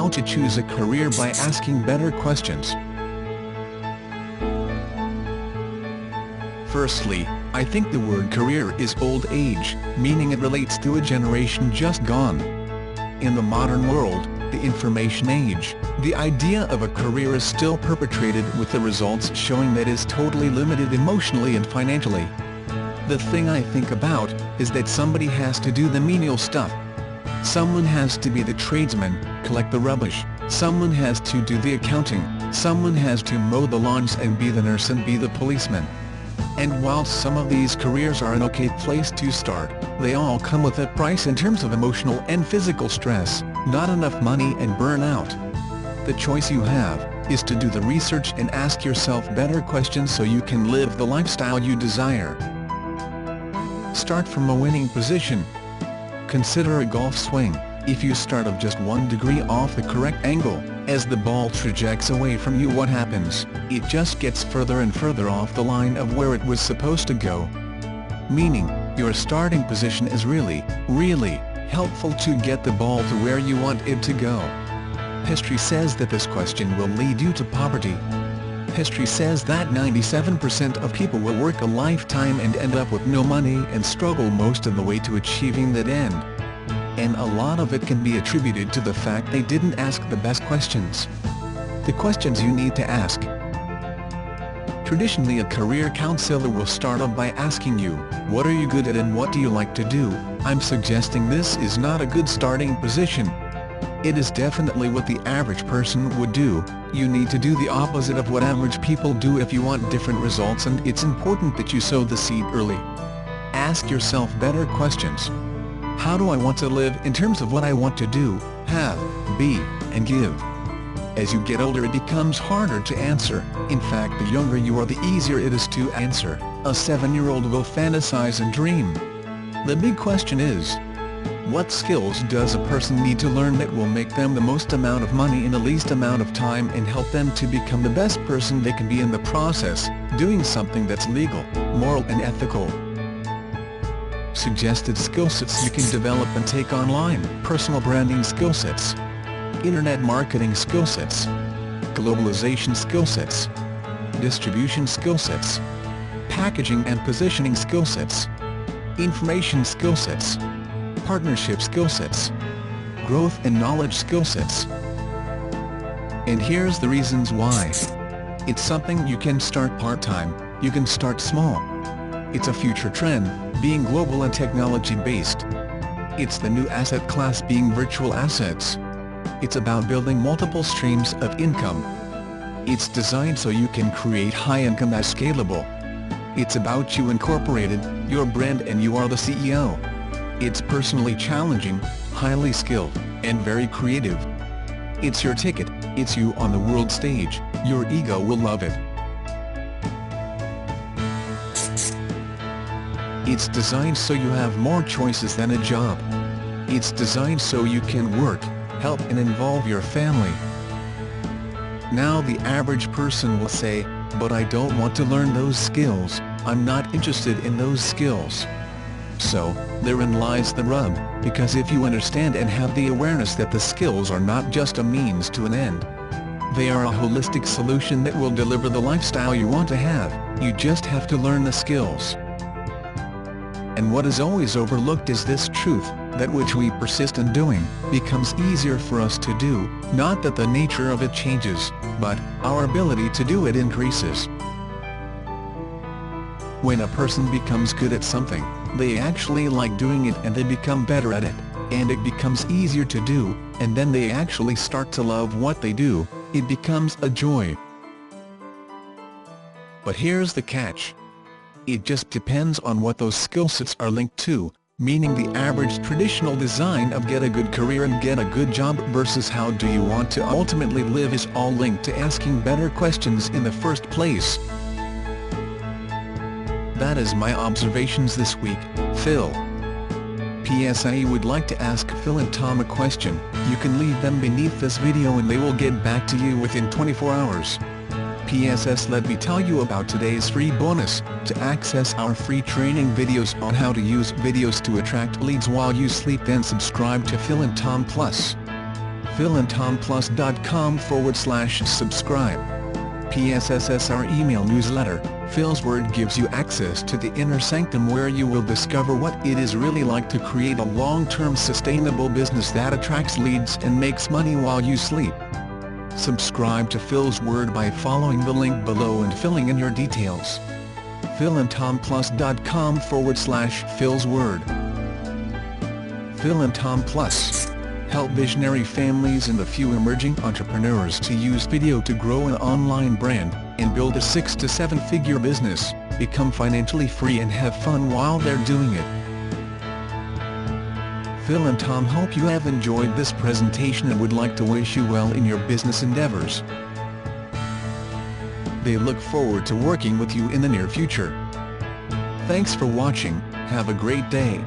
how to choose a career by asking better questions. Firstly, I think the word career is old age, meaning it relates to a generation just gone. In the modern world, the information age, the idea of a career is still perpetrated, with the results showing that is totally limited emotionally and financially. The thing I think about is that somebody has to do the menial stuff. Someone has to be the tradesman, collect the rubbish, someone has to do the accounting, someone has to mow the lawns and be the nurse and be the policeman. And while some of these careers are an okay place to start, they all come with a price in terms of emotional and physical stress, not enough money and burnout. The choice you have is to do the research and ask yourself better questions so you can live the lifestyle you desire. Start from a winning position. Consider a golf swing. If you start of just 1 degree off the correct angle, as the ball trajects away from you, what happens? It just gets further and further off the line of where it was supposed to go. Meaning, your starting position is really helpful to get the ball to where you want it to go. History says that this question will lead you to poverty. History says that 97% of people will work a lifetime and end up with no money and struggle most of the way to achieving that end. And a lot of it can be attributed to the fact they didn't ask the best questions. The questions you need to ask. Traditionally, a career counselor will start off by asking you, what are you good at and what do you like to do? I'm suggesting this is not a good starting position. It is definitely what the average person would do. You need to do the opposite of what average people do if you want different results, and it's important that you sow the seed early. Ask yourself better questions. How do I want to live in terms of what I want to do, have, be, and give? As you get older, it becomes harder to answer. In fact, the younger you are, the easier it is to answer. A 7-year-old will fantasize and dream. The big question is, what skills does a person need to learn that will make them the most amount of money in the least amount of time and help them to become the best person they can be in the process, doing something that's legal, moral and ethical? Suggested skill sets you can develop and take online: personal branding skill sets, internet marketing skill sets, globalization skill sets, distribution skill sets, packaging and positioning skill sets, information skill sets, partnership skill sets, growth and knowledge skill sets. And here's the reasons why. It's something you can start part-time, you can start small. It's a future trend, being global and technology-based. It's the new asset class, being virtual assets. It's about building multiple streams of income. It's designed so you can create high income that's scalable. It's about you incorporated, your brand, and you are the CEO. It's personally challenging, highly skilled, and very creative. It's your ticket, it's you on the world stage. Your ego will love it. It's designed so you have more choices than a job. It's designed so you can work, help and involve your family. Now the average person will say, but I don't want to learn those skills, I'm not interested in those skills. So, therein lies the rub, because if you understand and have the awareness that the skills are not just a means to an end, they are a holistic solution that will deliver the lifestyle you want to have, you just have to learn the skills. And what is always overlooked is this truth, that which we persist in doing, becomes easier for us to do, not that the nature of it changes, but our ability to do it increases. When a person becomes good at something, they actually like doing it and they become better at it, and it becomes easier to do, and then they actually start to love what they do, it becomes a joy. But here's the catch. It just depends on what those skill sets are linked to, meaning the average traditional design of get a good career and get a good job versus how do you want to ultimately live is all linked to asking better questions in the first place. That is my observations this week, Phil. P.S. I would like to ask Phil and Tom a question. You can leave them beneath this video and they will get back to you within 24 hours. P.S. Let me tell you about today's free bonus. To access our free training videos on how to use videos to attract leads while you sleep, then subscribe to Phil and Tom Plus. philandtomplus.com/subscribe. PSSSR email newsletter. Phil's Word gives you access to the inner sanctum where you will discover what it is really like to create a long-term sustainable business that attracts leads and makes money while you sleep. Subscribe to Phil's Word by following the link below and filling in your details. philandtomplus.com/Phil's Word. Phil and Tom Plus. Help visionary families and a few emerging entrepreneurs to use video to grow an online brand and build a 6- to 7-figure business, become financially free and have fun while they're doing it. Phil and Tom hope you have enjoyed this presentation and would like to wish you well in your business endeavors. They look forward to working with you in the near future. Thanks for watching, have a great day.